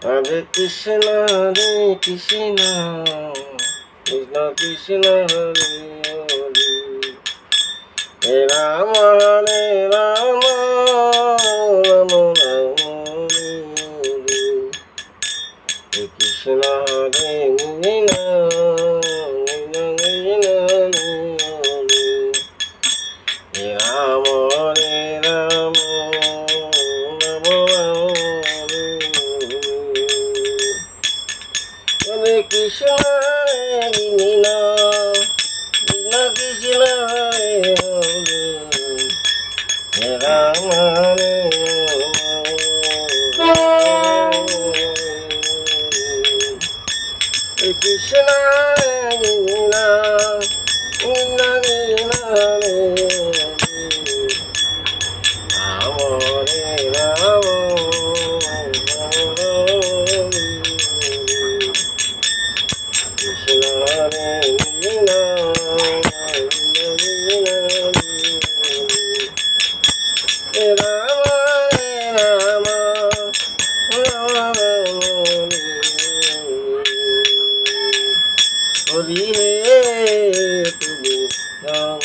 হরে কৃষ্ণ কৃষ্ণ কৃষ্ণ হরে হরে, হে রাম হরে রাম রাম রাম হরে হরে, হে কৃষ্ণ হরে কৃষ্ণ কৃষ্ণ হরে হরে, হে রাম হরে রাম রাম রাম হরে হরে, হরে কৃষ্ণ হরে কৃষ্ণ কৃষ্ণ হরে হরে, হে রাম হরে রাম হে কৃষ্ণ কৃষ্ণ কৃষ্ণ কৃষ্ণ হরে হরে, রাম হরে রাম কৃষ্ণ হরে কৃষ্ণ হে রাম হরে রাম রাম হরি হে তুমি রাম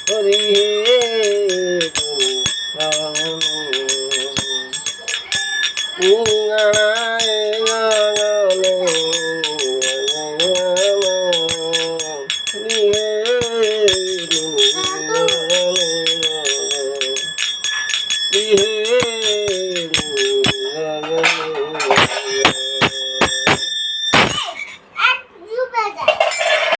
হরি হে